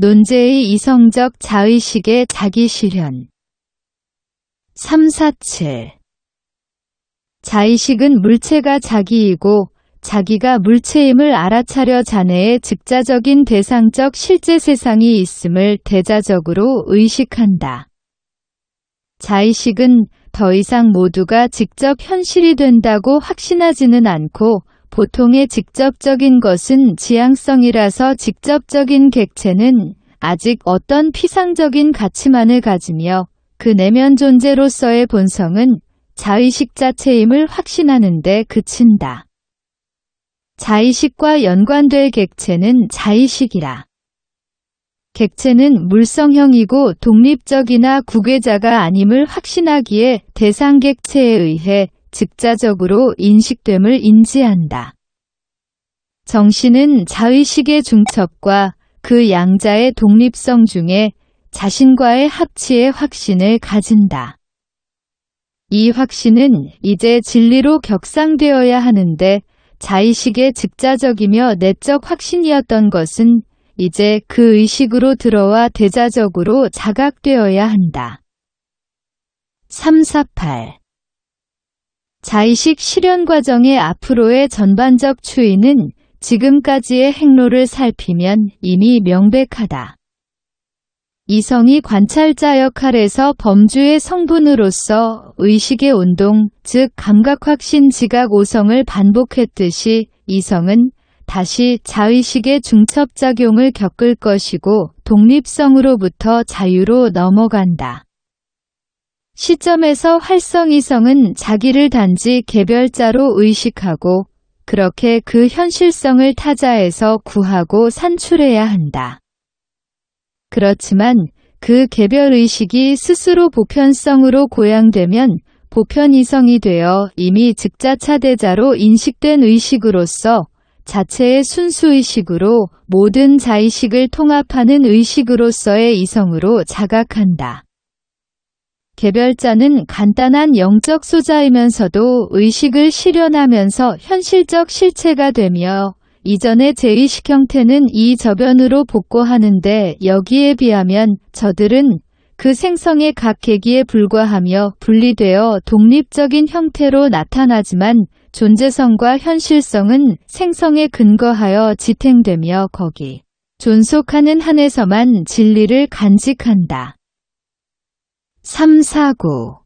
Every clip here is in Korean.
논제의 이성적 자의식의 자기실현. 347. 자의식은 물체가 자기이고 자기가 물체임을 알아차려 자네의 즉자적인 대상적 실제 세상이 있음을 대자적으로 의식한다. 자의식은 더 이상 모두가 직접 현실이 된다고 확신하지는 않고 보통의 직접적인 것은 지향성이라서 직접적인 객체는 아직 어떤 피상적인 가치만을 가지며 그 내면 존재로서의 본성은 자의식 자체임을 확신하는 데 그친다. 자의식과 연관될 객체는 자의식이라. 객체는 물성형이고 독립적이나 구괴자가 아님을 확신하기에 대상 객체에 의해 즉자적으로 인식됨을 인지한다. 정신은 자의식의 중첩과 그 양자의 독립성 중에 자신과의 합치의 확신을 가진다. 이 확신은 이제 진리로 격상되어야 하는데 자의식의 즉자적이며 내적 확신이었던 것은 이제 그 의식으로 들어와 대자적으로 자각되어야 한다. 348. 자의식 실현 과정의 앞으로의 전반적 추이는 지금까지의 행로를 살피면 이미 명백하다. 이성이 관찰자 역할에서 범주의 성분으로서 의식의 운동, 즉 감각확신 지각 오성을 반복했듯이 이성은 다시 자의식의 중첩작용을 겪을 것이고 독립성으로부터 자유로 넘어간다. 시점에서 활성이성은 자기를 단지 개별자로 의식하고 그렇게 그 현실성을 타자에서 구하고 산출해야 한다. 그렇지만 그 개별의식이 스스로 보편성으로 고양되면 보편이성이 되어 이미 즉자차대자로 인식된 의식으로서 자체의 순수의식으로 모든 자의식을 통합하는 의식으로서의 이성으로 자각한다. 개별자는 간단한 영적 소자이면서도 의식을 실현하면서 현실적 실체가 되며 이전의 제의식 형태는 이 저변으로 복구하는데 여기에 비하면 저들은 그 생성의 각 계기에 불과하며 분리되어 독립적인 형태로 나타나지만 존재성과 현실성은 생성에 근거하여 지탱되며 거기 존속하는 한에서만 진리를 간직한다. 349.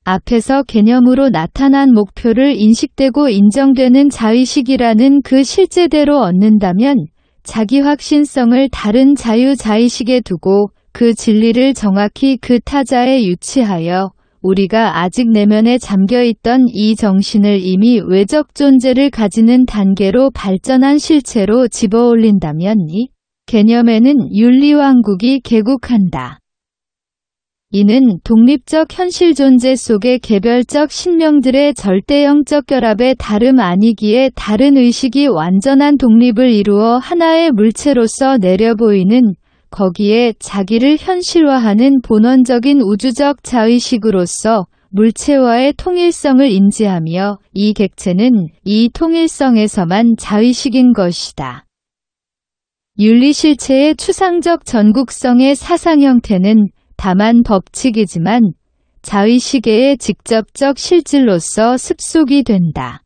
앞에서 개념으로 나타난 목표를 인식되고 인정되는 자의식이라는 그 실제대로 얻는다면 자기 확신성을 다른 자유자의식에 두고 그 진리를 정확히 그 타자에 유치하여 우리가 아직 내면에 잠겨있던 이 정신을 이미 외적 존재를 가지는 단계로 발전한 실체로 집어올린다면 이 개념에는 윤리왕국이 개국한다. 이는 독립적 현실 존재 속의 개별적 신명들의 절대형적 결합의 다름 아니기에 다른 의식이 완전한 독립을 이루어 하나의 물체로서 내려보이는 거기에 자기를 현실화하는 본원적인 우주적 자의식으로서 물체와의 통일성을 인지하며 이 객체는 이 통일성에서만 자의식인 것이다. 윤리실체의 추상적 전국성의 사상 형태는 다만 법칙이지만 자의식의 직접적 실질로서 습속이 된다.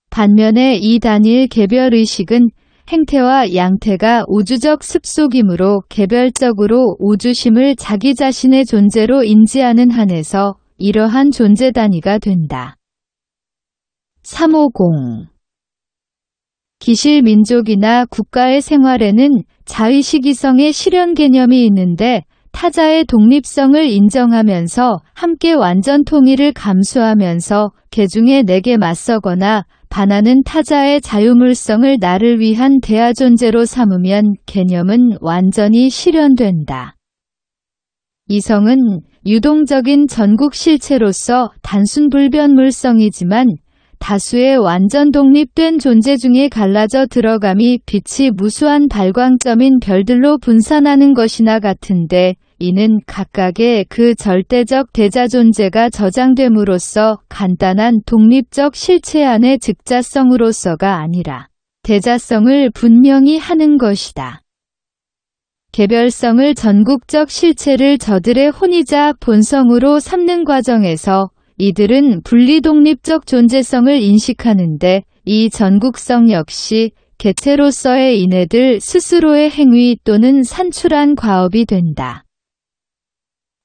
반면에 이 단일 개별의식은 행태와 양태가 우주적 습속이므로 개별적으로 우주심을 자기 자신의 존재로 인지하는 한에서 이러한 존재 단위가 된다. 350. 기실민족이나 국가의 생활에는 자의식이성의 실현 개념이 있는데 타자의 독립성을 인정하면서 함께 완전 통일을 감수하면서 개중에 내게 맞서거나 반하는 타자의 자유물성을 나를 위한 대하존재로 삼으면 개념은 완전히 실현된다. 이성은 유동적인 전국 실체로서 단순 불변물성이지만 다수의 완전 독립된 존재 중에 갈라져 들어감이 빛이 무수한 발광점인 별들로 분산하는 것이나 같은데 이는 각각의 그 절대적 대자존재가 저장됨으로써 간단한 독립적 실체 안의 즉자성으로서가 아니라 대자성을 분명히 하는 것이다. 개별성을 전국적 실체를 저들의 혼이자 본성으로 삼는 과정에서 이들은 분리독립적 존재성을 인식하는데 이 전국성 역시 개체로서의 이네들 스스로의 행위 또는 산출한 과업이 된다.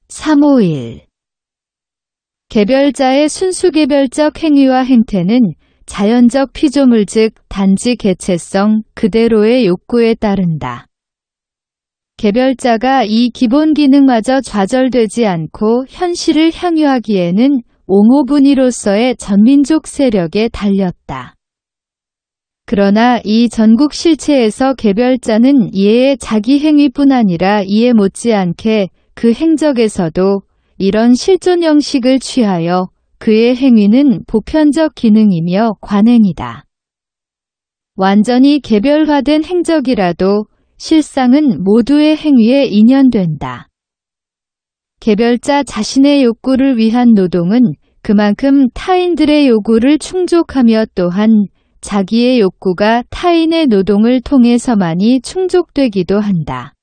351. 개별자의 순수개별적 행위와 행태는 자연적 피조물 즉 단지 개체성 그대로의 욕구에 따른다. 개별자가 이 기본 기능마저 좌절되지 않고 현실을 향유하기에는 옹호분이로서의 전민족 세력에 달렸다. 그러나 이 전국 실체에서 개별자는 이의 자기 행위뿐 아니라 이에 못지않게 그 행적에서도 이런 실존 형식을 취하여 그의 행위는 보편적 기능이며 관행이다. 완전히 개별화된 행적이라도 실상은 모두의 행위에 인연된다. 개별자 자신의 욕구를 위한 노동은 그만큼 타인들의 요구를 충족하며 또한 자기의 욕구가 타인의 노동을 통해서만이 충족되기도 한다.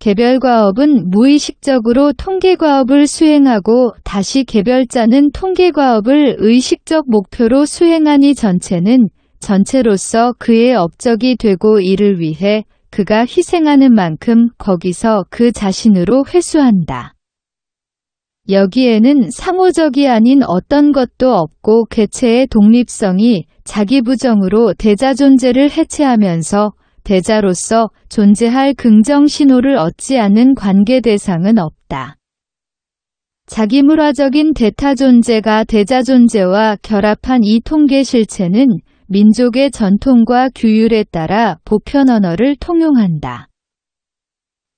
개별과업은 무의식적으로 통계과업을 수행하고 다시 개별자는 통계과업을 의식적 목표로 수행하니 전체는 전체로서 그의 업적이 되고 이를 위해 그가 희생하는 만큼 거기서 그 자신으로 회수한다. 여기에는 상호적이 아닌 어떤 것도 없고 개체의 독립성이 자기 부정으로 대자 존재를 해체하면서 대자로서 존재할 긍정 신호를 얻지 않는 관계 대상은 없다. 자기물화적인 대타 존재가 대자 존재와 결합한 이 통계 실체는 민족의 전통과 규율에 따라 보편 언어를 통용한다.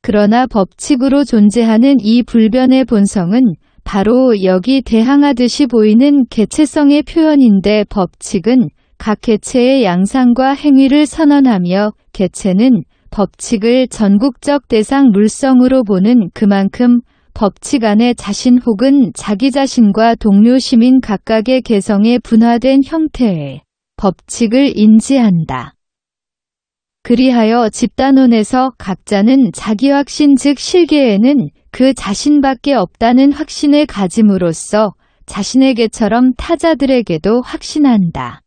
그러나 법칙으로 존재하는 이 불변의 본성은 바로 여기 대항하듯이 보이는 개체성의 표현인데 법칙은 각 개체의 양상과 행위를 선언하며 개체는 법칙을 전국적 대상 물성으로 보는 그만큼 법칙 안에 자신 혹은 자기 자신과 동료 시민 각각의 개성에 분화된 형태의 법칙을 인지한다. 그리하여 집단원에서 각자는 자기 확신 즉 실계에는 그 자신밖에 없다는 확신을 가짐으로써 자신에게처럼 타자들에게도 확신한다.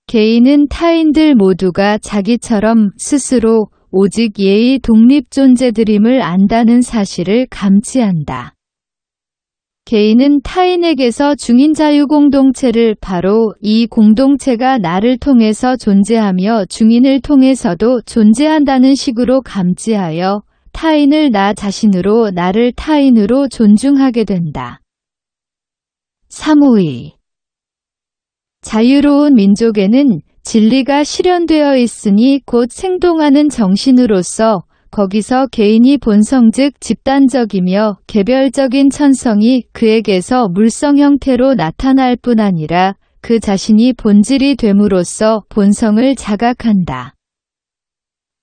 개인은 타인들 모두가 자기처럼 스스로 오직 예의 독립 존재들임을 안다는 사실을 감지한다. 개인은 타인에게서 중인 자유 공동체를 바로 이 공동체가 나를 통해서 존재하며 중인을 통해서도 존재한다는 식으로 감지하여 타인을 나 자신으로 나를 타인으로 존중하게 된다. 352. 자유로운 민족에는 진리가 실현되어 있으니 곧 생동하는 정신으로서 거기서 개인이 본성 즉 집단적이며 개별적인 천성이 그에게서 물성 형태로 나타날 뿐 아니라 그 자신이 본질이 됨으로써 본성을 자각한다.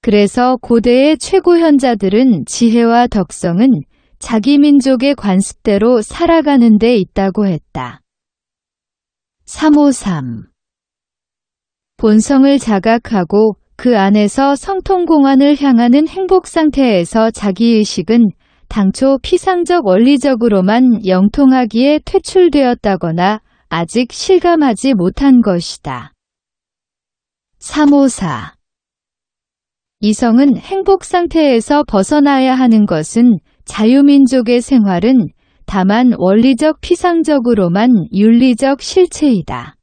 그래서 고대의 최고 현자들은 지혜와 덕성은 자기 민족의 관습대로 살아가는 데 있다고 했다. 353. 본성을 자각하고 그 안에서 성통공안을 향하는 행복 상태에서 자기의식은 당초 피상적 원리적으로만 영통하기에 퇴출되었다거나 아직 실감하지 못한 것이다. 354. 이성은 행복 상태에서 벗어나야 하는 것은 자유민족의 생활은 다만 원리적 피상적으로만 윤리적 실체이다.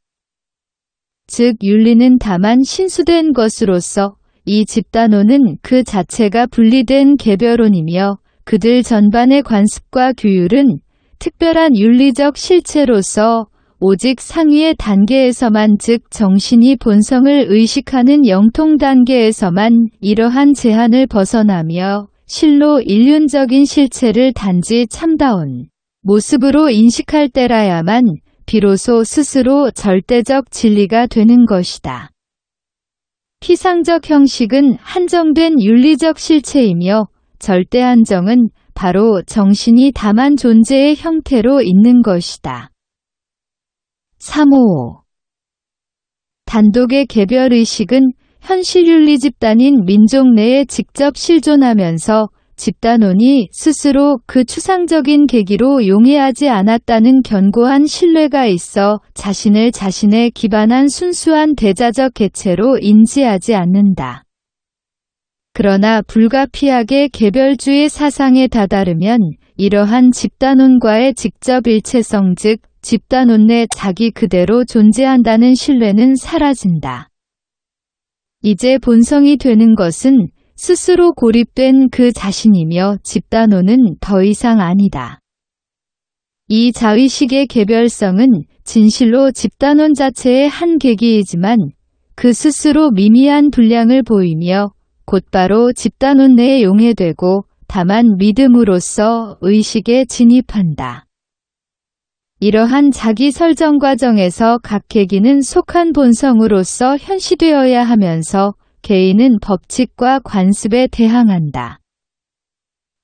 즉 윤리는 다만 신수된 것으로서 이 집단론은 그 자체가 분리된 개별론이며 그들 전반의 관습과 규율은 특별한 윤리적 실체로서 오직 상위의 단계에서만 즉 정신이 본성을 의식하는 영통 단계에서만 이러한 제한을 벗어나며 실로 일륜적인 실체를 단지 참다운 모습으로 인식할 때라야만 비로소 스스로 절대적 진리가 되는 것이다. 피상적 형식은 한정된 윤리적 실체이며 절대 한정은 바로 정신이 다만 존재의 형태로 있는 것이다. 355. 단독의 개별의식은 현실윤리 집단인 민족 내에 직접 실존하면서 집단원이 스스로 그 추상적인 계기로 용해하지 않았다는 견고한 신뢰가 있어 자신에 기반한 순수한 대자적 개체로 인지하지 않는다. 그러나 불가피하게 개별주의 사상에 다다르면 이러한 집단원과의 직접 일체성 즉 집단원 내 자기 그대로 존재한다는 신뢰는 사라진다. 이제 본성이 되는 것은 스스로 고립된 그 자신이며 집단원은 더 이상 아니다. 이 자의식의 개별성은 진실로 집단원 자체의 한 계기이지만 그 스스로 미미한 분량을 보이며 곧바로 집단원 내에 용해되고 다만 믿음으로써 의식에 진입한다. 이러한 자기 설정 과정에서 각 계기는 속한 본성으로서 현시되어야 하면서 개인은 법칙과 관습에 대항한다.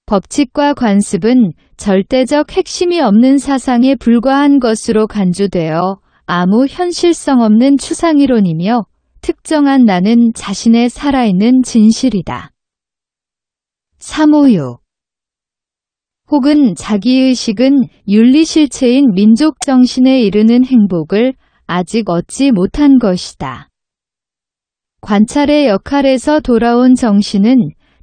법칙과 관습은 절대적 핵심이 없는 사상에 불과한 것으로 간주되어 아무 현실성 없는 추상이론이며 특정한 나는 자신의 살아있는 진실이다. 356. 혹은 자기의식은 윤리실체인 민족정신에 이르는 행복을 아직 얻지 못한 것이다. 관찰의 역할에서 돌아온 정신은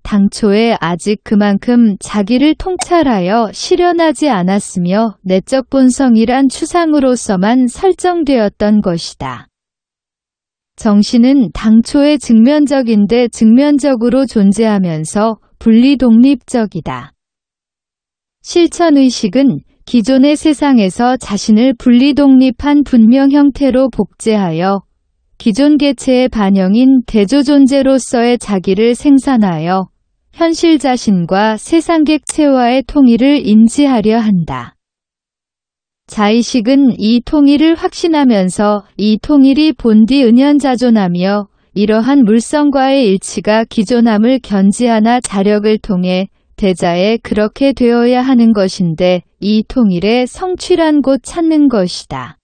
당초에 아직 그만큼 자기를 통찰하여 실현하지 않았으며 내적 본성이란 추상으로서만 설정되었던 것이다. 정신은 당초에 증면적인데 증면적으로 존재하면서 분리독립적이다. 실천의식은 기존의 세상에서 자신을 분리독립한 분명 형태로 복제하여 기존 개체의 반영인 대조존재로서의 자기를 생산하여 현실 자신과 세상객체와의 통일을 인지하려 한다. 자의식은 이 통일을 확신하면서 이 통일이 본디 은연자존하며 이러한 물성과의 일치가 기존함을 견지하나 자력을 통해 대자에 그렇게 되어야 하는 것인데 이 통일의 성취란 곳 찾는 것이다.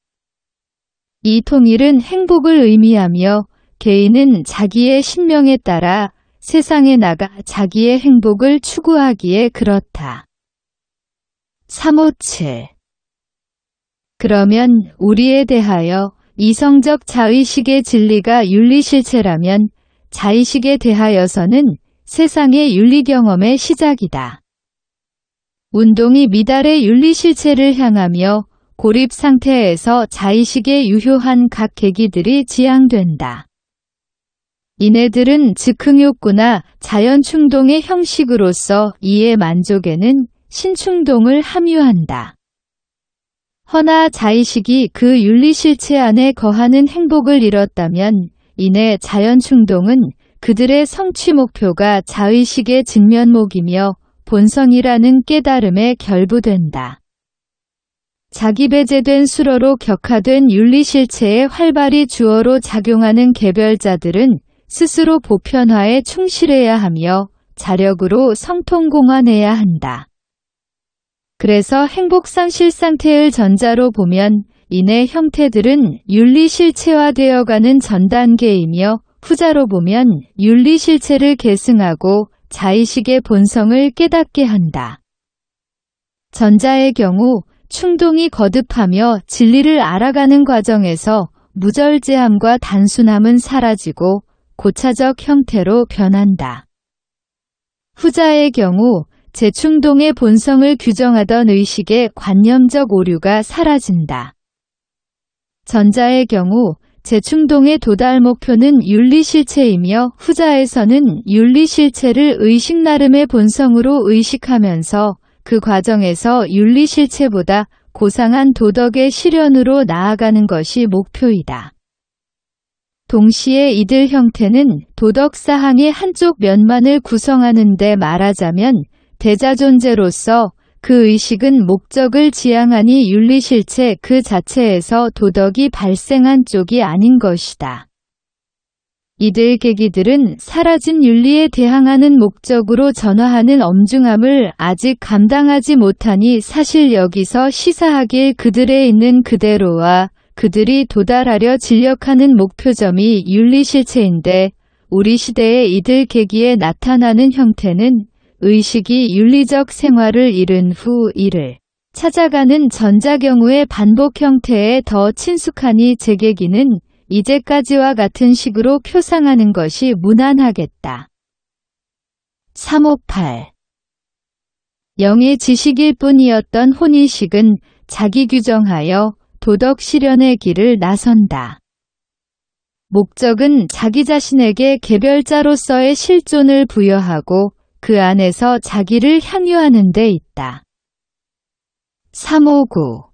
이 통일은 행복을 의미하며 개인은 자기의 신명에 따라 세상에 나가 자기의 행복을 추구하기에 그렇다. 357. 그러면 우리에 대하여 이성적 자의식의 진리가 윤리실체라면 자의식에 대하여서는 세상의 윤리경험의 시작이다. 운동이 미달의 윤리실체를 향하며 고립 상태에서 자의식에 유효한 각 계기들이 지향된다. 이네들은 즉흥욕구나 자연충동의 형식으로서 이의 만족에는 신충동을 함유한다. 허나 자의식이 그 윤리실체 안에 거하는 행복을 잃었다면 이내 자연충동은 그들의 성취 목표가 자의식의 진면목이며 본성이라는 깨달음에 결부된다. 자기 배제된 수로로 격화된 윤리실체에 활발히 주어로 작용하는 개별자들은 스스로 보편화에 충실해야 하며 자력으로 성통공헌해야 한다. 그래서 행복상실 상태를 전자로 보면 이내 형태들은 윤리실체화되어가는 전 단계이며 후자로 보면 윤리실체를 계승하고 자의식의 본성을 깨닫게 한다. 전자의 경우 충동이 거듭하며 진리를 알아가는 과정에서 무절제함과 단순함은 사라지고 고차적 형태로 변한다. 후자의 경우 재충동의 본성을 규정하던 의식의 관념적 오류가 사라진다. 전자의 경우 재충동의 도달 목표는 윤리실체이며 후자에서는 윤리실체를 의식 나름의 본성으로 의식하면서 그 과정에서 윤리실체보다 고상한 도덕의 실현으로 나아가는 것이 목표이다. 동시에 이들 형태는 도덕사항의 한쪽 면만을 구성하는 데 말하자면 대자존재로서 그 의식은 목적을 지향하니 윤리실체 그 자체에서 도덕이 발생한 쪽이 아닌 것이다. 이들 계기들은 사라진 윤리에 대항하는 목적으로 전화하는 엄중함을 아직 감당하지 못하니 사실 여기서 시사하길 그들에 있는 그대로와 그들이 도달하려 진력하는 목표점이 윤리실체인데 우리 시대의 이들계기에 나타나는 형태는 의식이 윤리적 생활을 이룬 후 이를 찾아가는 전자경우의 반복 형태에 더 친숙하니 재계기는 이제까지와 같은 식으로 표상하는 것이 무난하겠다. 358. 영의 지식일 뿐이었던 혼의식은 자기 규정하여 도덕 실현의 길을 나선다. 목적은 자기 자신에게 개별자로서의 실존을 부여하고 그 안에서 자기를 향유하는 데 있다. 359.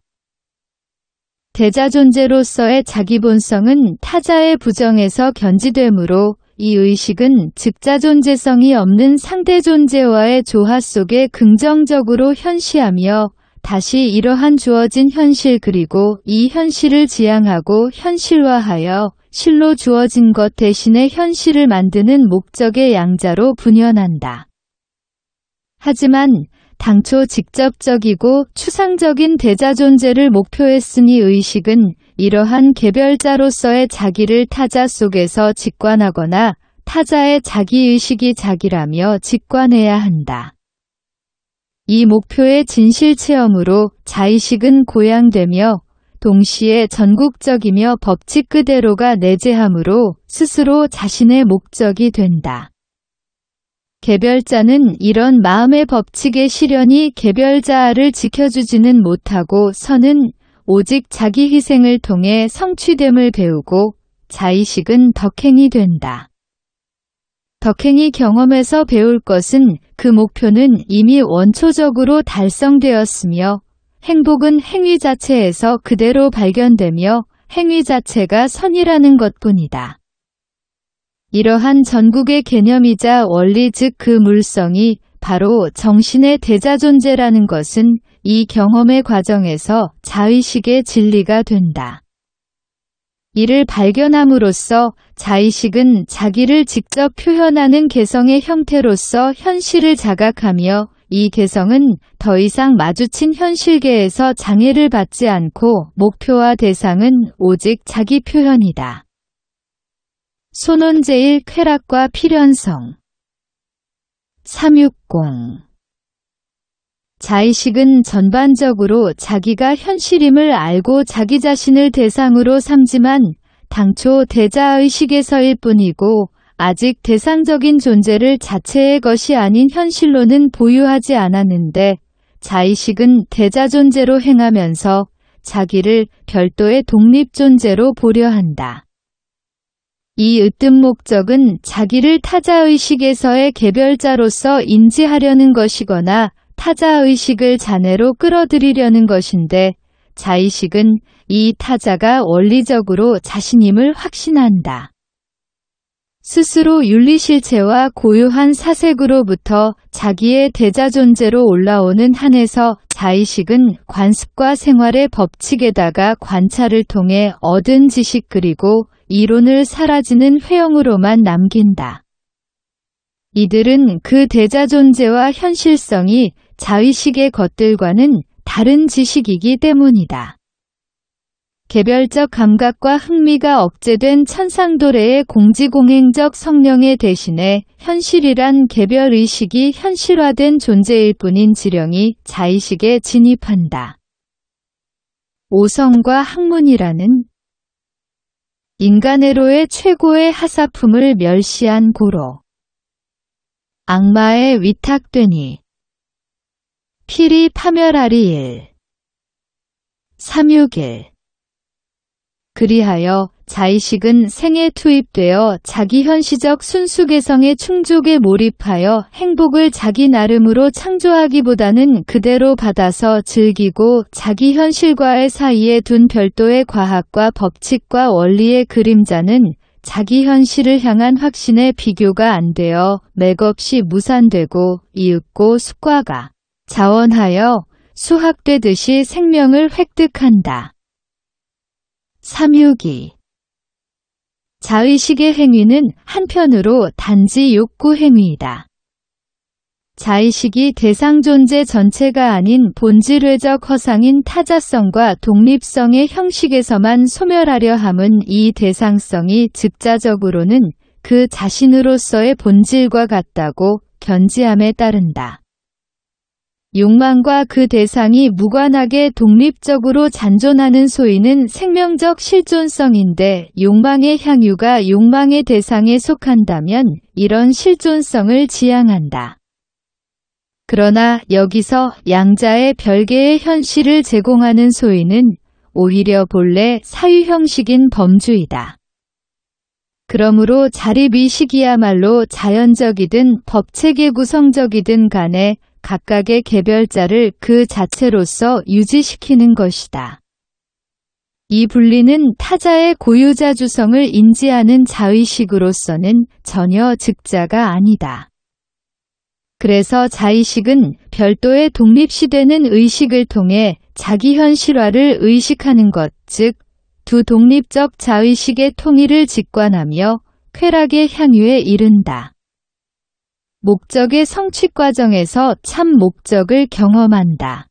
대자존재로서의 자기 본성은 타자의 부정에서 견지되므로 이 의식은 즉자존재성이 없는 상대존재와의 조화 속에 긍정적으로 현시하며 다시 이러한 주어진 현실 그리고 이 현실을 지향하고 현실화하여 실로 주어진 것 대신에 현실을 만드는 목적의 양자로 분연한다. 하지만 당초 직접적이고 추상적인 대자존재를 목표했으니 의식은 이러한 개별자로서의 자기를 타자 속에서 직관하거나 타자의 자기의식이 자기라며 직관해야 한다. 이 목표의 진실체험으로 자의식은 고양되며 동시에 전국적이며 법칙 그대로가 내재하므로 스스로 자신의 목적이 된다. 개별자는 이런 마음의 법칙의 실현이 개별자아를 지켜주지는 못하고 서는 오직 자기 희생을 통해 성취됨을 배우고 자의식은 덕행이 된다. 덕행이 경험에서 배울 것은 그 목표는 이미 원초적으로 달성되었으며 행복은 행위 자체에서 그대로 발견되며 행위 자체가 선이라는 것뿐이다. 이러한 전국의 개념이자 원리 즉 그 물성이 바로 정신의 대자존재라는 것은 이 경험의 과정에서 자의식의 진리가 된다. 이를 발견함으로써 자의식은 자기를 직접 표현하는 개성의 형태로서 현실을 자각하며 이 개성은 더 이상 마주친 현실계에서 장애를 받지 않고 목표와 대상은 오직 자기 표현이다. 손원제일 쾌락과 필연성 360. 자의식은 전반적으로 자기가 현실임을 알고 자기 자신을 대상으로 삼지만 당초 대자의식에서일 뿐이고 아직 대상적인 존재를 자체의 것이 아닌 현실로는 보유하지 않았는데 자의식은 대자존재로 행하면서 자기를 별도의 독립존재로 보려 한다. 이 으뜸 목적은 자기를 타자의식에서의 개별자로서 인지하려는 것이거나 타자의식을 자내로 끌어들이려는 것인데 자의식은 이 타자가 원리적으로 자신임을 확신한다. 스스로 윤리실체와 고유한 사색으로부터 자기의 대자존재로 올라오는 한에서 자의식은 관습과 생활의 법칙에다가 관찰을 통해 얻은 지식 그리고 이론을 사라지는 회영으로만 남긴다. 이들은 그 대자존재와 현실성이 자의식의 것들과는 다른 지식이기 때문이다. 개별적 감각과 흥미가 억제된 천상도래의 공지공행적 성령의 대신에 현실이란 개별의식이 현실화된 존재일 뿐인 지령이 자의식에 진입한다. 오성과 학문이라는 인간애로의 최고의 하사품을 멸시한 고로 악마에 위탁되니 필히 파멸하리 1. 361. 그리하여 자의식은 생에 투입되어 자기 현시적 순수개성의 충족에 몰입하여 행복을 자기 나름으로 창조하기보다는 그대로 받아서 즐기고 자기 현실과의 사이에 둔 별도의 과학과 법칙과 원리의 그림자는 자기 현실을 향한 확신에 비교가 안 되어 맥없이 무산되고 이윽고 숙과가 자원하여 수학되듯이 생명을 획득한다. 362. 자의식의 행위는 한편으로 단지 욕구 행위이다. 자의식이 대상 존재 전체가 아닌 본질외적 허상인 타자성과 독립성의 형식에서만 소멸하려 함은 이 대상성이 즉자적으로는 그 자신으로서의 본질과 같다고 견지함에 따른다. 욕망과 그 대상이 무관하게 독립적으로 잔존하는 소위는 생명적 실존성인데 욕망의 향유가 욕망의 대상에 속한다면 이런 실존성을 지향한다. 그러나 여기서 양자의 별개의 현실을 제공하는 소위는 오히려 본래 사유 형식인 범주이다. 그러므로 자립의식이야말로 자연적이든 법체계 구성적이든 간에 각각의 개별자를 그 자체로서 유지시키는 것이다. 이 분리는 타자의 고유자주성을 인지하는 자의식으로서는 전혀 즉자가 아니다. 그래서 자의식은 별도의 독립시되는 의식을 통해 자기 현실화를 의식하는 것, 즉 두 독립적 자의식의 통일을 직관하며 쾌락의 향유에 이른다. 목적의 성취 과정에서 참 목적을 경험한다.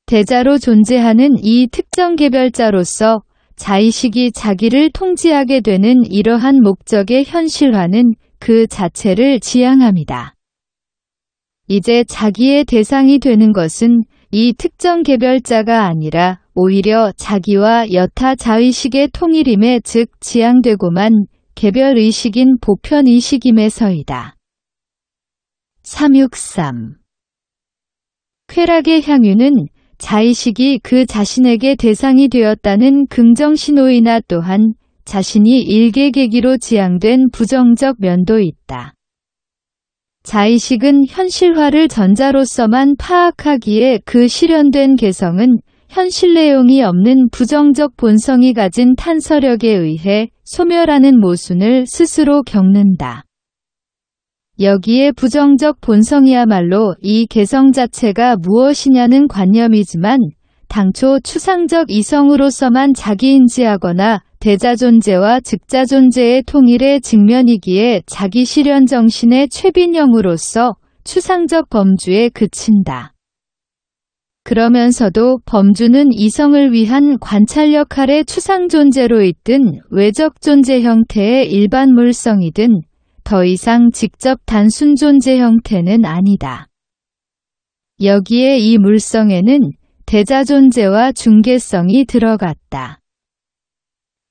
대자로 존재하는 이 특정 개별자로서 자의식이 자기를 통지하게 되는 이러한 목적의 현실화는 그 자체를 지향합니다. 이제 자기의 대상이 되는 것은 이 특정 개별자가 아니라 오히려 자기와 여타 자의식의 통일임에 즉 지향되고만 개별의식인 보편의식임에서이다. 363. 쾌락의 향유는 자의식이 그 자신에게 대상이 되었다는 긍정신호이나 또한 자신이 일개계기로 지향된 부정적 면도 있다. 자의식은 현실화를 전자로서만 파악하기에 그 실현된 개성은 현실 내용이 없는 부정적 본성이 가진 탄서력에 의해 소멸하는 모순을 스스로 겪는다. 여기에 부정적 본성이야말로 이 개성 자체가 무엇이냐는 관념이지만 당초 추상적 이성으로서만 자기인지하거나 대자존재와 즉자존재의 통일의 직면이기에 자기 실현 정신의 최빈형으로서 추상적 범주에 그친다. 그러면서도 범주는 이성을 위한 관찰 역할의 추상 존재로 있든 외적 존재 형태의 일반 물성이든 더 이상 직접 단순 존재 형태는 아니다. 여기에 이 물성에는 대자존재와 중개성이 들어갔다.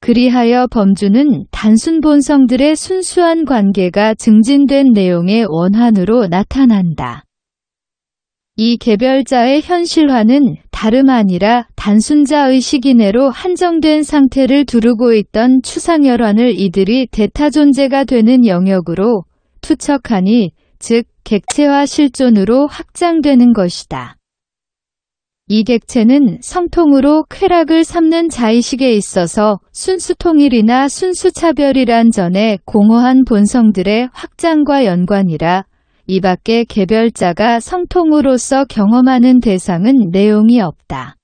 그리하여 범주는 단순 본성들의 순수한 관계가 증진된 내용의 원환으로 나타난다. 이 개별자의 현실화는 다름 아니라 단순자 의식 이내로 한정된 상태를 두르고 있던 추상열환을 이들이 대타존재가 되는 영역으로 투척하니 즉 객체화 실존으로 확장되는 것이다. 이 객체는 성통으로 쾌락을 삼는 자의식에 있어서 순수통일이나 순수차별이란 전에 공허한 본성들의 확장과 연관이라 이 밖에 개별자가 성통으로서 경험하는 대상은 내용이 없다.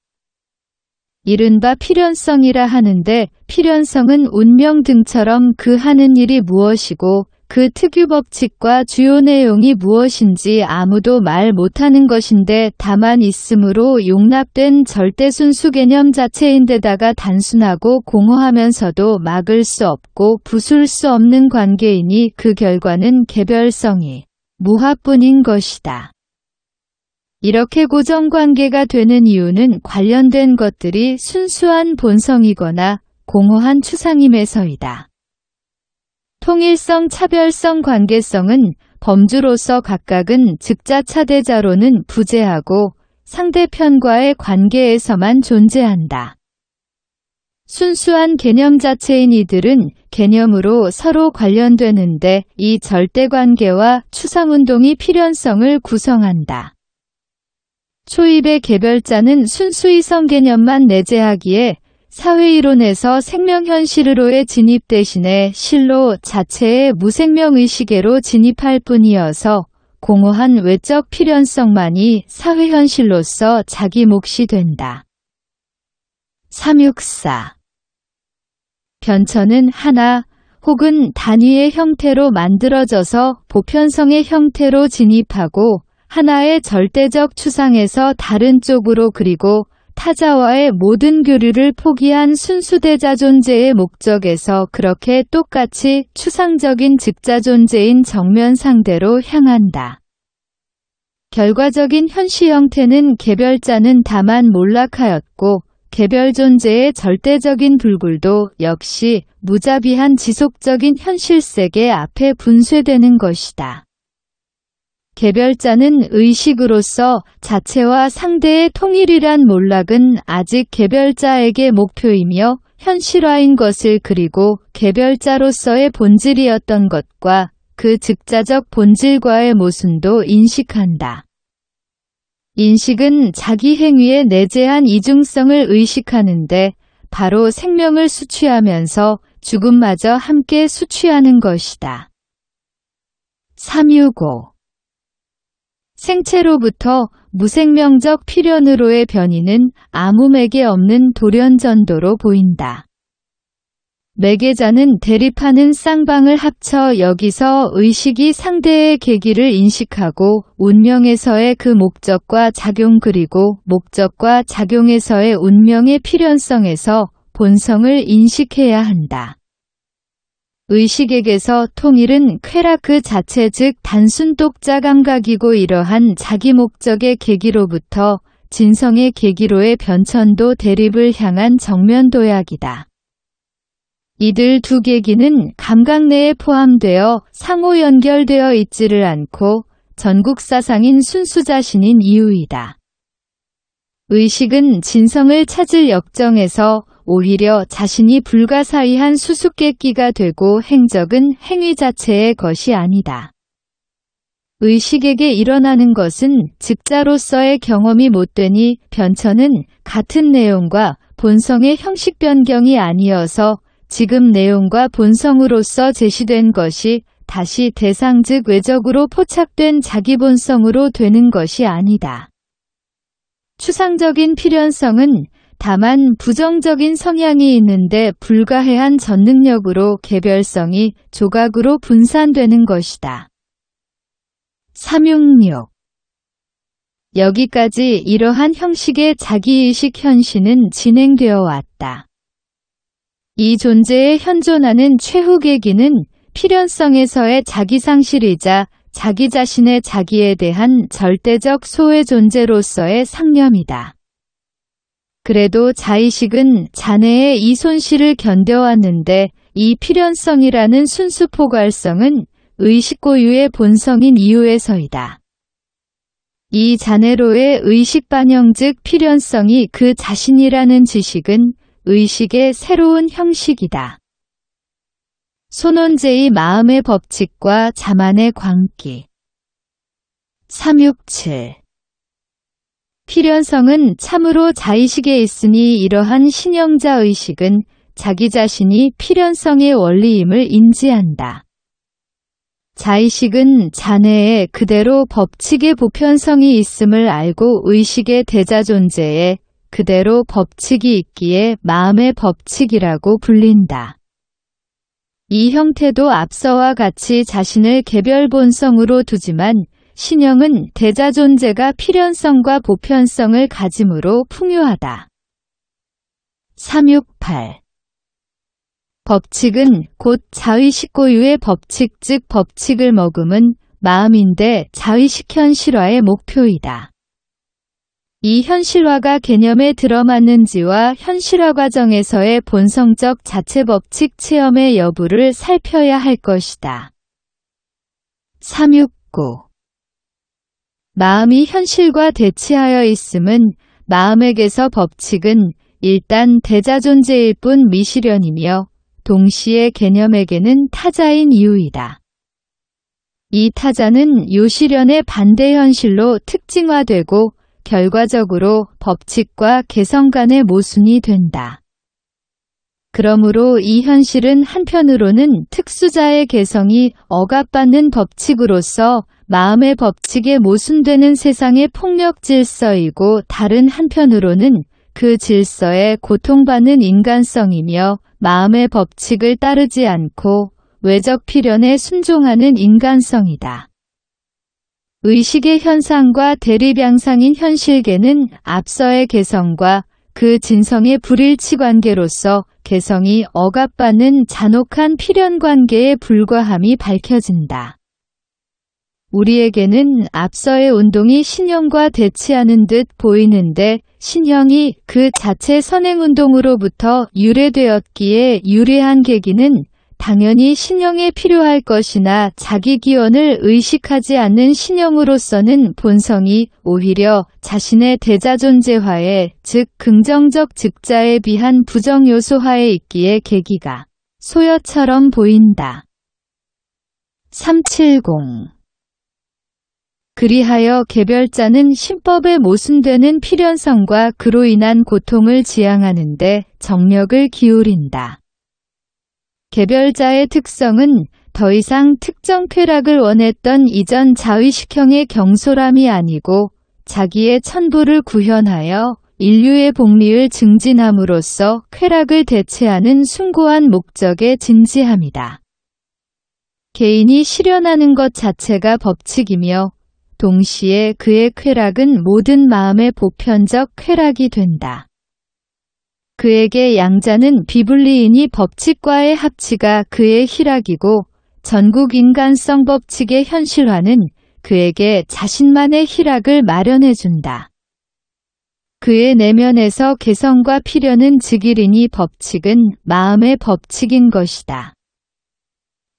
이른바 필연성이라 하는데 필연성은 운명 등처럼 그 하는 일이 무엇이고 그 특유 법칙과 주요 내용이 무엇인지 아무도 말 못하는 것인데 다만 있음으로 용납된 절대 순수 개념 자체인데다가 단순하고 공허하면서도 막을 수 없고 부술 수 없는 관계이니 그 결과는 개별성이 무화뿐인 것이다. 이렇게 고정관계가 되는 이유는 관련된 것들이 순수한 본성이거나 공허한 추상임에서이다. 통일성, 차별성, 관계성은 범주로서 각각은 즉자차대자로는 부재하고 상대편과의 관계에서만 존재한다. 순수한 개념 자체인 이들은 개념으로 서로 관련되는데 이 절대관계와 추상운동이 필연성을 구성한다. 초입의 개별자는 순수이성 개념만 내재하기에 사회이론에서 생명현실으로의 진입 대신에 실로 자체의 무생명의식에로 진입할 뿐이어서 공허한 외적 필연성만이 사회현실로서 자기 몫이 된다. 364. 변천은 하나 혹은 단위의 형태로 만들어져서 보편성의 형태로 진입하고 하나의 절대적 추상에서 다른 쪽으로 그리고 타자와의 모든 교류를 포기한 순수대자 존재의 목적에서 그렇게 똑같이 추상적인 즉자 존재인 정면 상대로 향한다. 결과적인 현시 형태는 개별자는 다만 몰락하였고 개별 존재의 절대적인 불굴도 역시 무자비한 지속적인 현실세계 앞에 분쇄되는 것이다. 개별자는 의식으로서 자체와 상대의 통일이란 몰락은 아직 개별자에게 목표이며 현실화인 것을 그리고 개별자로서의 본질이었던 것과 그 즉자적 본질과의 모순도 인식한다. 인식은 자기 행위의 내재한 이중성을 의식하는데 바로 생명을 수취하면서 죽음마저 함께 수취하는 것이다. 365. 생체로부터 무생명적 필연으로의 변이는 아무 매개 없는 돌연전도로 보인다. 매개자는 대립하는 쌍방을 합쳐 여기서 의식이 상대의 계기를 인식하고 운명에서의 그 목적과 작용 그리고 목적과 작용에서의 운명의 필연성에서 본성을 인식해야 한다. 의식에게서 통일은 쾌락 자체 즉 단순 독자 감각이고 이러한 자기 목적의 계기로부터 진성의 계기로의 변천도 대립을 향한 정면 도약이다. 이들 두 계기는 감각 내에 포함되어 상호 연결되어 있지를 않고 전국 사상인 순수 자신인 이유이다. 의식은 진성을 찾을 역정에서 오히려 자신이 불가사의한 수수께끼가 되고 행적은 행위 자체의 것이 아니다. 의식에게 일어나는 것은 즉자로서의 경험이 못되니 변천은 같은 내용과 본성의 형식 변경이 아니어서 지금 내용과 본성으로서 제시된 것이 다시 대상 즉 외적으로 포착된 자기 본성으로 되는 것이 아니다. 추상적인 필연성은 다만 부정적인 성향이 있는데 불가해한 전능력으로 개별성이 조각으로 분산되는 것이다. 366. 여기까지 이러한 형식의 자기의식 현시는 진행되어 왔다. 이 존재의 현존하는 최후 계기는 필연성에서의 자기상실이자 자기 자신의 자기에 대한 절대적 소외 존재로서의 상념이다. 그래도 자의식은 자네의 이 손실을 견뎌왔는데 이 필연성이라는 순수 포괄성은 의식 고유의 본성인 이유에서이다. 이 자네로의 의식 반영 즉 필연성이 그 자신이라는 지식은 의식의 새로운 형식이다. 손원제의 마음의 법칙과 자만의 광기. 367. 필연성은 참으로 자의식에 있으니 이러한 신형자 의식은 자기 자신이 필연성의 원리임을 인지한다. 자의식은 자네의 그대로 법칙의 보편성이 있음을 알고 의식의 대자 존재에 그대로 법칙이 있기에 마음의 법칙이라고 불린다. 이 형태도 앞서와 같이 자신을 개별 본성으로 두지만 신형은 대자 존재가 필연성과 보편성을 가짐으로 풍요하다. 368. 법칙은 곧 자의식 고유의 법칙 즉 법칙을 머금은 마음인데 자의식 현실화의 목표이다. 이 현실화가 개념에 들어맞는지와 현실화 과정에서의 본성적 자체 법칙 체험의 여부를 살펴야 할 것이다. 369. 마음이 현실과 대치하여 있음은 마음에게서 법칙은 일단 대자 존재일 뿐 미실현이며 동시에 개념에게는 타자인 이유이다. 이 타자는 요실현의 반대 현실로 특징화되고 결과적으로 법칙과 개성 간의 모순이 된다. 그러므로 이 현실은 한편으로는 특수자의 개성이 억압받는 법칙으로서 마음의 법칙에 모순되는 세상의 폭력 질서이고 다른 한편으로는 그 질서에 고통받는 인간성이며 마음의 법칙을 따르지 않고 외적 필연에 순종하는 인간성이다. 의식의 현상과 대립양상인 현실계는 앞서의 개성과 그 진성의 불일치 관계로서 개성이 억압받는 잔혹한 필연 관계에 불과함이 밝혀진다. 우리에게는 앞서의 운동이 신형과 대치하는 듯 보이는데 신형이 그 자체 선행운동으로부터 유래되었기에 유래한 계기는 당연히 신형에 필요할 것이나 자기 기원을 의식하지 않는 신형으로서는 본성이 오히려 자신의 대자존재화에 즉 긍정적 즉자에 비한 부정요소화에 있기에 계기가 소여처럼 보인다. 370 그리하여 개별자는 신법에 모순되는 필연성과 그로 인한 고통을 지향하는데 정력을 기울인다. 개별자의 특성은 더 이상 특정 쾌락을 원했던 이전 자의식형의 경솔함이 아니고 자기의 천부를 구현하여 인류의 복리를 증진함으로써 쾌락을 대체하는 숭고한 목적의 진지함이다. 개인이 실현하는 것 자체가 법칙이며 동시에 그의 쾌락은 모든 마음의 보편적 쾌락이 된다. 그에게 양자는 비불리이니 법칙과의 합치가 그의 희락이고 전국 인간성 법칙의 현실화는 그에게 자신만의 희락을 마련해준다. 그의 내면에서 개성과 필연은 즉일이니 법칙은 마음의 법칙인 것이다.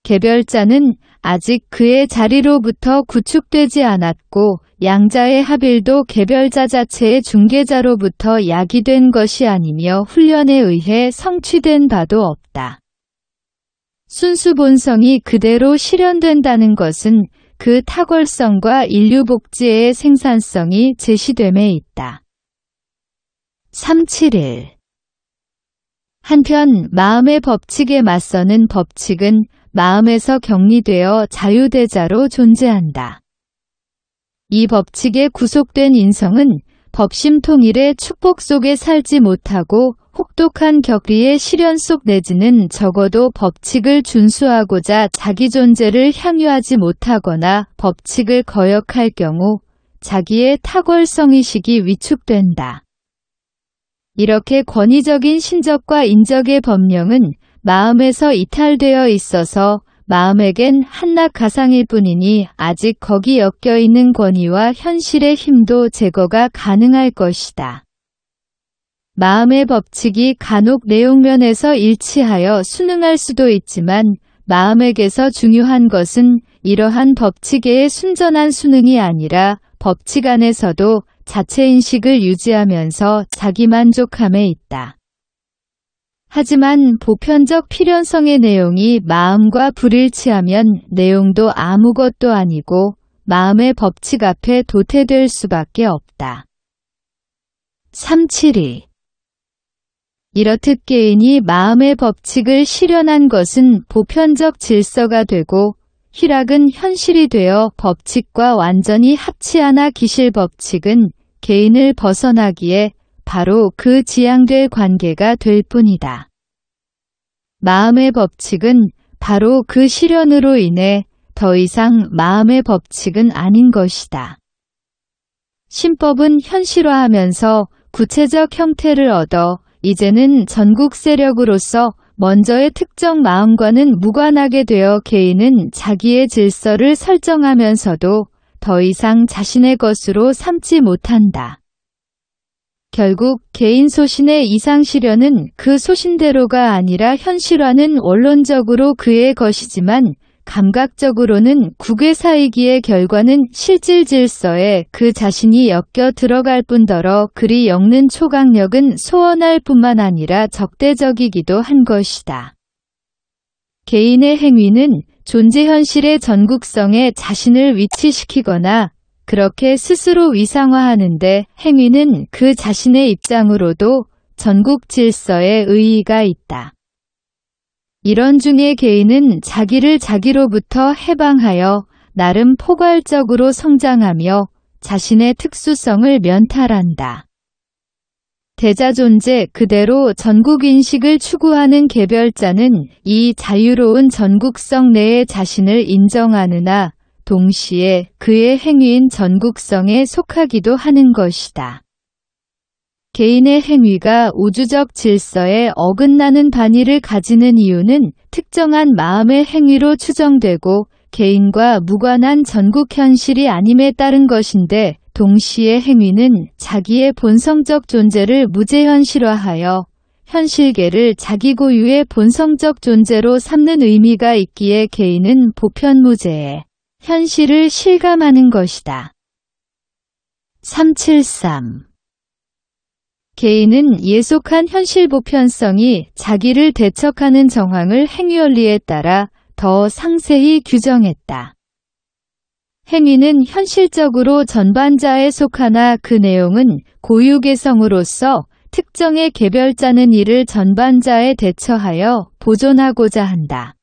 개별자는 아직 그의 자리로부터 구축되지 않았고 양자의 합일도 개별자 자체의 중개자로부터 야기된 것이 아니며 훈련에 의해 성취된 바도 없다. 순수 본성이 그대로 실현된다는 것은 그 탁월성과 인류 복지의 생산성이 제시됨에 있다. 371 한편 마음의 법칙에 맞서는 법칙은 마음에서 격리되어 자유대자로 존재한다. 이 법칙에 구속된 인성은 법심 통일의 축복 속에 살지 못하고 혹독한 격리의 시련 속 내지는 적어도 법칙을 준수하고자 자기 존재를 향유하지 못하거나 법칙을 거역할 경우 자기의 탁월성의식이 위축된다. 이렇게 권위적인 신적과 인적의 법령은 마음에서 이탈되어 있어서 마음에겐 한낱 가상일 뿐이니 아직 거기 엮여있는 권위와 현실의 힘도 제거가 가능할 것이다. 마음의 법칙이 간혹 내용면에서 일치하여 순응할 수도 있지만 마음에게서 중요한 것은 이러한 법칙의 순전한 순응이 아니라 법칙 안에서도 자체인식을 유지하면서 자기만족함에 있다. 하지만 보편적 필연성의 내용이 마음과 불일치하면 내용도 아무것도 아니고 마음의 법칙 앞에 도태될 수밖에 없다. 372 이렇듯 개인이 마음의 법칙을 실현한 것은 보편적 질서가 되고 희락은 현실이 되어 법칙과 완전히 합치하나 기실 법칙은 개인을 벗어나기에 바로 그 지향될 관계가 될 뿐이다. 마음의 법칙은 바로 그 실현으로 인해 더 이상 마음의 법칙은 아닌 것이다. 신법은 현실화하면서 구체적 형태를 얻어 이제는 전국 세력으로서 먼저의 특정 마음과는 무관하게 되어 개인은 자기의 질서를 설정하면서도 더 이상 자신의 것으로 삼지 못한다. 결국 개인 소신의 이상실현은 그 소신대로가 아니라 현실화는 원론적으로 그의 것이지만 감각적으로는 국외사이기의 결과는 실질 질서에 그 자신이 엮여 들어갈 뿐더러 그리 엮는 초강력은 소원할 뿐만 아니라 적대적이기도 한 것이다. 개인의 행위는 존재 현실의 전국성에 자신을 위치시키거나 그렇게 스스로 위상화하는데 행위는 그 자신의 입장으로도 전국 질서에 의의가 있다. 이런 중에 개인은 자기를 자기로부터 해방하여 나름 포괄적으로 성장하며 자신의 특수성을 면탈한다. 대자존재 그대로 전국인식을 추구하는 개별자는 이 자유로운 전국성 내에 자신을 인정하느나 동시에 그의 행위인 전국성에 속하기도 하는 것이다. 개인의 행위가 우주적 질서에 어긋나는 반의를 가지는 이유는 특정한 마음의 행위로 추정되고 개인과 무관한 전국 현실이 아님에 따른 것인데, 동시에 행위는 자기의 본성적 존재를 무제현실화하여 현실계를 자기 고유의 본성적 존재로 삼는 의미가 있기에 개인은 보편무제의 현실을 실감하는 것이다. 373. 개인은 예속한 현실 보편성이 자기를 대척하는 정황을 행위원리에 따라 더 상세히 규정했다. 행위는 현실적으로 전반자에 속하나 그 내용은 고유개성으로서 특정의 개별자는 이를 전반자에 대처하여 보존하고자 한다.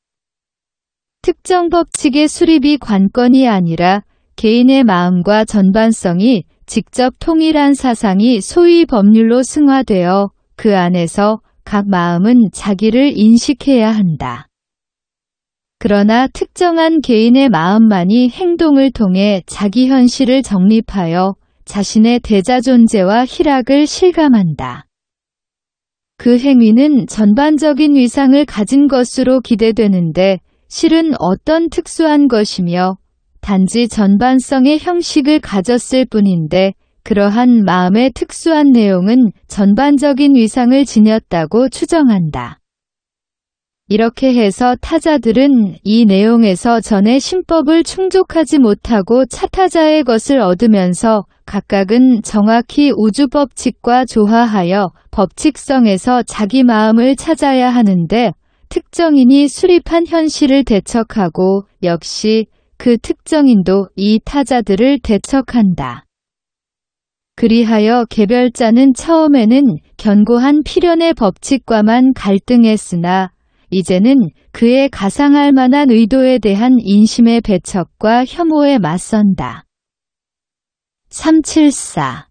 특정 법칙의 수립이 관건이 아니라 개인의 마음과 전반성이 직접 통일한 사상이 소위 법률로 승화되어 그 안에서 각 마음은 자기를 인식해야 한다. 그러나 특정한 개인의 마음만이 행동을 통해 자기 현실을 정립하여 자신의 대자 존재와 희락을 실감한다. 그 행위는 전반적인 위상을 가진 것으로 기대되는데 실은 어떤 특수한 것이며 단지 전반성의 형식을 가졌을 뿐인데 그러한 마음의 특수한 내용은 전반적인 위상을 지녔다고 추정한다. 이렇게 해서 타자들은 이 내용에서 전의 신법을 충족하지 못하고 차타자의 것을 얻으면서 각각은 정확히 우주법칙과 조화하여 법칙성에서 자기 마음을 찾아야 하는데 특정인이 수립한 현실을 대척하고 역시 그 특정인도 이 타자들을 대척한다. 그리하여 개별자는 처음에는 견고한 필연의 법칙과만 갈등했으나 이제는 그의 가상할 만한 의도에 대한 인심의 배척과 혐오에 맞선다. 374.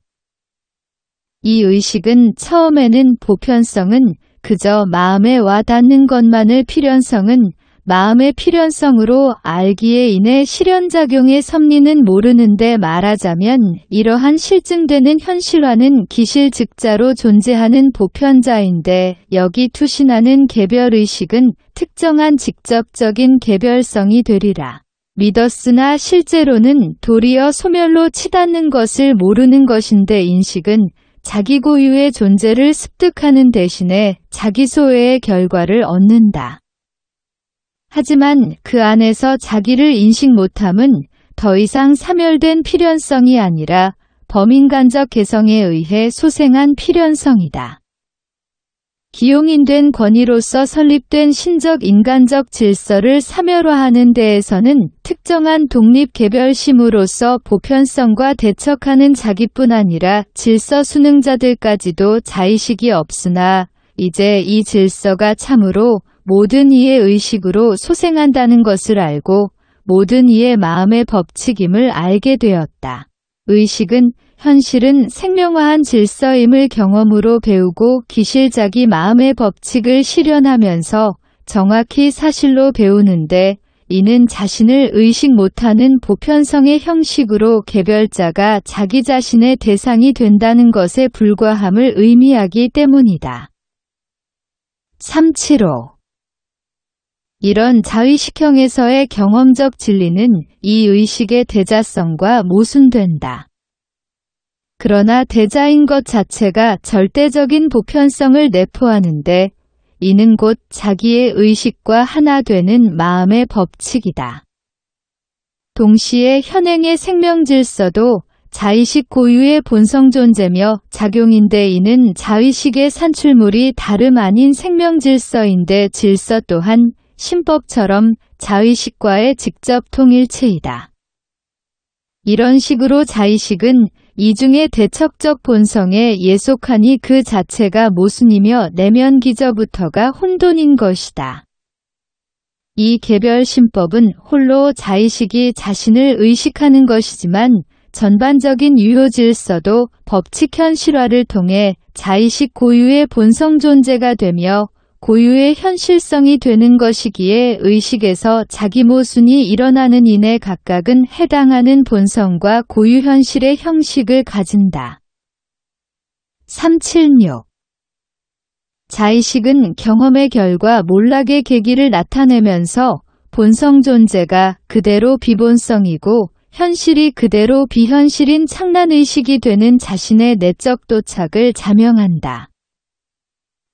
이 의식은 처음에는 보편성은 그저 마음에 와닿는 것만을 필연성은 마음의 필연성으로 알기에 인해 실현작용의 섭리는 모르는데 말하자면 이러한 실증되는 현실화는 기실즉자로 존재하는 보편자인데 여기 투신하는 개별의식은 특정한 직접적인 개별성이 되리라. 믿었으나 실제로는 도리어 소멸로 치닫는 것을 모르는 것인데 인식은 자기 고유의 존재를 습득하는 대신에 자기 소외의 결과를 얻는다. 하지만 그 안에서 자기를 인식 못함은 더 이상 사멸된 필연성이 아니라 범인간적 개성에 의해 소생한 필연성이다. 기용인된 권위로서 설립된 신적 인간적 질서를 사멸화하는 데에서는 특정한 독립개별심으로서 보편성과 대척하는 자기뿐 아니라 질서 수능자들까지도 자의식이 없으나 이제 이 질서가 참으로 모든 이의 의식으로 소생한다는 것을 알고 모든 이의 마음의 법칙임을 알게 되었다. 의식은 현실은 생명화한 질서임을 경험으로 배우고 기실자기 마음의 법칙을 실현하면서 정확히 사실로 배우는데 이는 자신을 의식 못하는 보편성의 형식으로 개별자가 자기 자신의 대상이 된다는 것에 불과함을 의미하기 때문이다. 375. 이런 자의식형에서의 경험적 진리는 이 의식의 대자성과 모순된다. 그러나 대자인 것 자체가 절대적인 보편성을 내포하는데 이는 곧 자기의 의식과 하나 되는 마음의 법칙이다. 동시에 현행의 생명질서도 자의식 고유의 본성 존재며 작용인데 이는 자의식의 산출물이 다름 아닌 생명질서인데 질서 또한 신법처럼 자의식과의 직접 통일체이다. 이런 식으로 자의식은 이중의 대척적 본성에 예속하니 그 자체가 모순이며 내면기저부터가 혼돈인 것이다. 이 개별신법은 홀로 자의식이 자신을 의식하는 것이지만 전반적인 유효질서도 법칙현 실화를 통해 자의식 고유의 본성 존재가 되며 고유의 현실성이 되는 것이기에 의식에서 자기 모순이 일어나는 인에 각각은 해당하는 본성과 고유 현실의 형식을 가진다. 376. 자의식은 경험의 결과 몰락의 계기를 나타내면서 본성 존재가 그대로 비본성이고 현실이 그대로 비현실인 창난의식이 되는 자신의 내적 도착을 자명한다.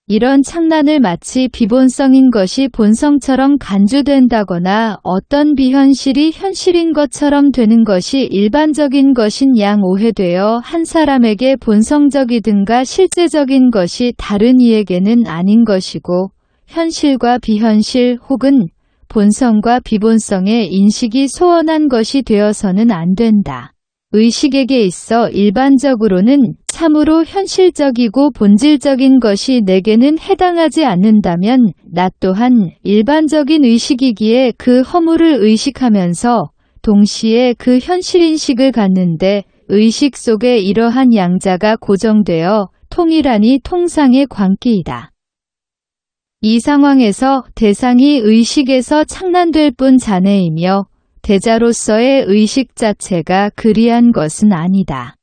이런 창난을 마치 비본성인 것이 본성처럼 간주된다거나 어떤 비현실이 현실인 것처럼 되는 것이 일반적인 것인 양 오해되어 한 사람에게 본성적이든가 실제적인 것이 다른 이에게는 아닌 것이고 현실과 비현실 혹은 본성과 비본성의 인식이 소원한 것이 되어서는 안 된다. 의식에게 있어 일반적으로는 참으로 현실적이고 본질적인 것이 내게는 해당하지 않는다면 나 또한 일반적인 의식이기에 그 허물을 의식하면서 동시에 그 현실인식을 갖는데 의식 속에 이러한 양자가 고정되어 통일하니 통상의 광기이다. 이 상황에서 대상이 의식에서 창난될 뿐 자네이며 대자로서의 의식 자체가 그리한 것은 아니다.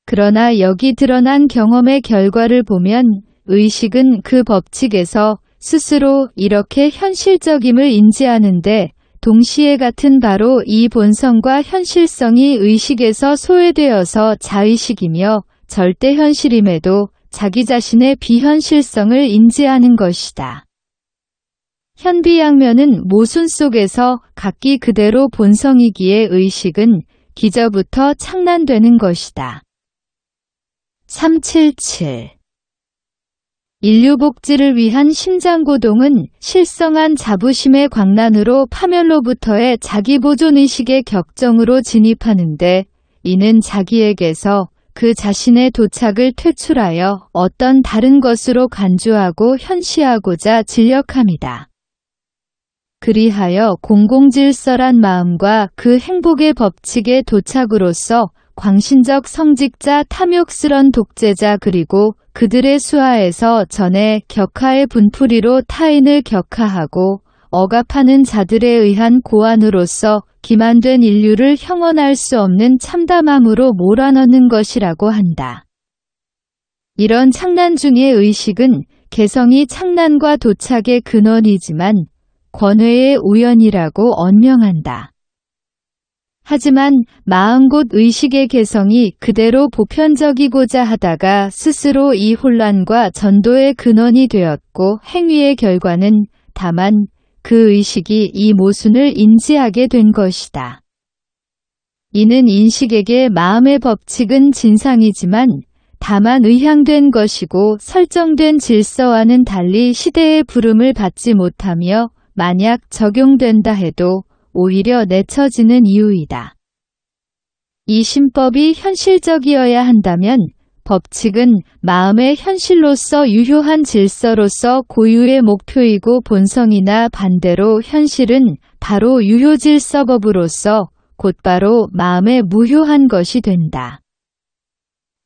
그러나 여기 드러난 경험의 결과를 보면 의식은 그 법칙에서 스스로 이렇게 현실적임을 인지하는데 동시에 같은 바로 이 본성과 현실성이 의식에서 소외되어서 자의식이며 절대 현실임에도 자기 자신의 비현실성을 인지하는 것이다. 현비양면은 모순 속에서 각기 그대로 본성이기에 의식은 기저부터 창난되는 것이다. 377. 인류복지를 위한 심장고동은 실성한 자부심의 광란으로 파멸로부터의 자기보존의식의 격정으로 진입하는데 이는 자기에게서 그 자신의 도착을 퇴출하여 어떤 다른 것으로 간주하고 현시하고자 진력함이다. 그리하여 공공질서란 마음과 그 행복의 법칙의 도착으로서 광신적 성직자 탐욕스런 독재자 그리고 그들의 수하에서 전에 격하의 분풀이로 타인을 격하하고 억압하는 자들에 의한 고안으로서 기만된 인류를 형언할 수 없는 참담함으로 몰아넣는 것이라고 한다. 이런 창난 중의 의식은 개성이 창난과 도착의 근원이지만 권회의 우연이라고 언명한다. 하지만 마음 곧 의식의 개성이 그대로 보편적이고자 하다가 스스로 이 혼란과 전도의 근원이 되었고 행위의 결과는 다만 그 의식이 이 모순을 인지하게 된 것이다. 이는 인식에게 마음의 법칙은 진상이지만 다만 의향된 것이고 설정된 질서와는 달리 시대의 부름을 받지 못하며 만약 적용된다 해도 오히려 내쳐지는 이유이다. 이 신법이 현실적이어야 한다면 법칙은 마음의 현실로서 유효한 질서로서 고유의 목표이고 본성이나 반대로 현실은 바로 유효질서법으로서 곧바로 마음의 무효한 것이 된다.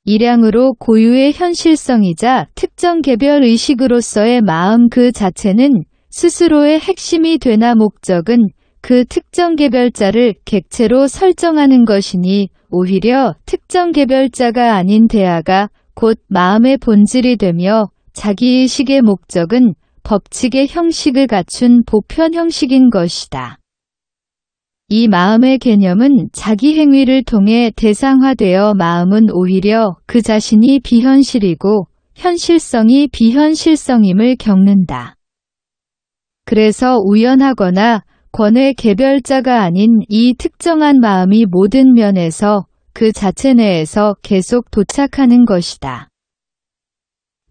일양으로 고유의 현실성이자 특정 개별 의식으로서의 마음 그 자체는 스스로의 핵심이 되나 목적은 그 특정 개별자를 객체로 설정하는 것이니 오히려 특정 개별자가 아닌 대하가 곧 마음의 본질이 되며 자기의식의 목적은 법칙의 형식을 갖춘 보편 형식인 것이다. 이 마음의 개념은 자기 행위를 통해 대상화되어 마음은 오히려 그 자신이 비현실이고 현실성이 비현실성임을 겪는다. 그래서 우연하거나 권의 개별자가 아닌 이 특정한 마음이 모든 면에서 그 자체 내에서 계속 도착하는 것이다.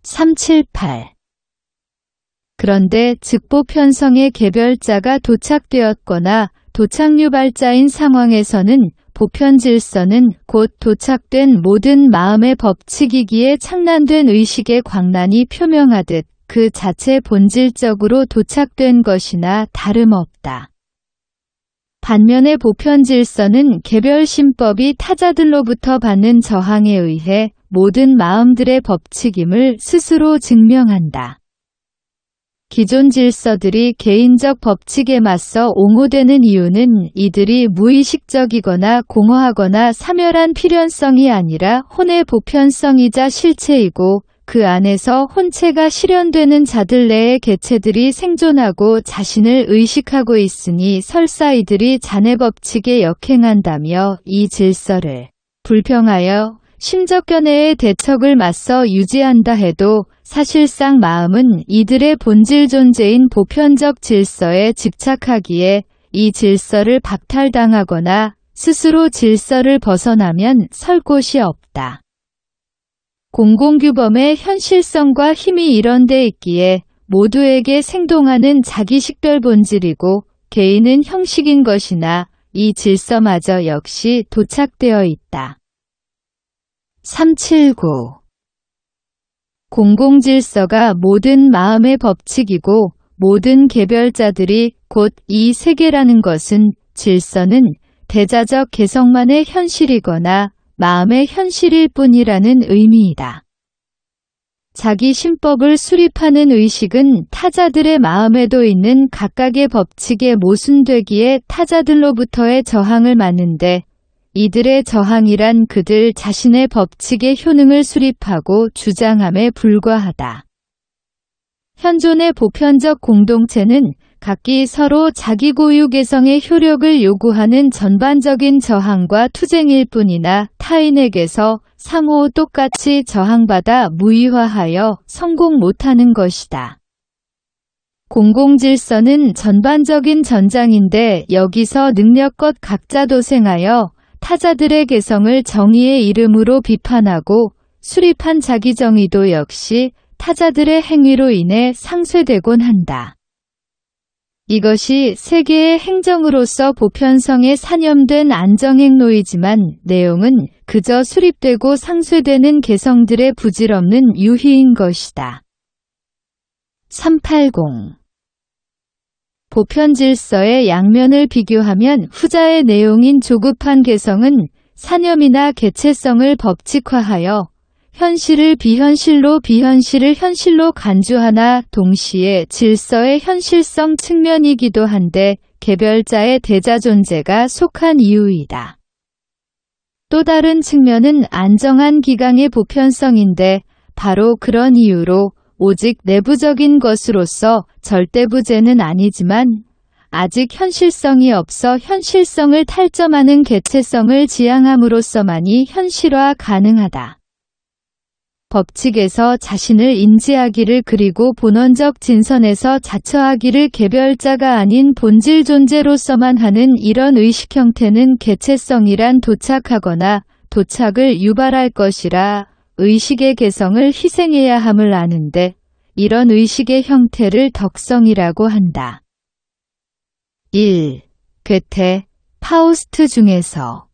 378. 그런데 즉보편성의 개별자가 도착되었거나 도착유발자인 상황에서는 보편질서는 곧 도착된 모든 마음의 법칙이기에 창난된 의식의 광란이 표명하듯 그 자체 본질적으로 도착된 것이나 다름없다. 반면에 보편질서는 개별심법이 타자들로부터 받는 저항에 의해 모든 마음들의 법칙임을 스스로 증명한다. 기존 질서들이 개인적 법칙에 맞서 옹호되는 이유는 이들이 무의식적이거나 공허하거나 사멸한 필연성이 아니라 혼의 보편성이자 실체이고, 그 안에서 혼체가 실현되는 자들 내의 개체들이 생존하고 자신을 의식하고 있으니 설사 이들이 자내 법칙에 역행한다며 이 질서를 불평하여 심적견해의 대척을 맞서 유지한다 해도 사실상 마음은 이들의 본질 존재인 보편적 질서에 집착하기에 이 질서를 박탈당하거나 스스로 질서를 벗어나면 설 곳이 없다. 공공규범의 현실성과 힘이 이런 데 있기에 모두에게 생동하는 자기식별 본질이고 개인은 형식인 것이나 이 질서마저 역시 도착되어 있다. 379. 공공질서가 모든 마음의 법칙이고 모든 개별자들이 곧 이 세계라는 것은 질서는 대자적 개성만의 현실이거나 마음의 현실일 뿐이라는 의미이다. 자기 신법을 수립하는 의식은 타자들의 마음에도 있는 각각의 법칙에 모순되기에 타자들로부터의 저항을 맞는데 이들의 저항이란 그들 자신의 법칙의 효능을 수립하고 주장함에 불과하다. 현존의 보편적 공동체는 각기 서로 자기 고유 개성의 효력을 요구하는 전반적인 저항과 투쟁일 뿐이나 타인에게서 상호 똑같이 저항받아 무의화하여 성공 못하는 것이다. 공공질서는 전반적인 전장인데 여기서 능력껏 각자 도생하여 타자들의 개성을 정의의 이름으로 비판하고 수립한 자기 정의도 역시 타자들의 행위로 인해 상쇄되곤 한다. 이것이 세계의 행정으로서 보편성에 사념된 안정행로이지만 내용은 그저 수립되고 상쇄되는 개성들의 부질없는 유희인 것이다. 380. 보편 질서의 양면을 비교하면 후자의 내용인 조급한 개성은 사념이나 개체성을 법칙화하여 현실을 비현실로 비현실을 현실로 간주하나 동시에 질서의 현실성 측면이기도 한데 개별자의 대자존재가 속한 이유이다. 또 다른 측면은 안정한 기강의 보편성인데 바로 그런 이유로 오직 내부적인 것으로서 절대부재는 아니지만 아직 현실성이 없어 현실성을 탈점하는 개체성을 지향함으로써만이 현실화 가능하다. 법칙에서 자신을 인지하기를 그리고 본원적 진선에서 자처하기를 개별자가 아닌 본질 존재로서만 하는 이런 의식 형태는 개체성이란 도착하거나 도착을 유발할 것이라 의식의 개성을 희생해야 함을 아는데 이런 의식의 형태를 덕성이라고 한다. 1. 괴테, 파우스트 중에서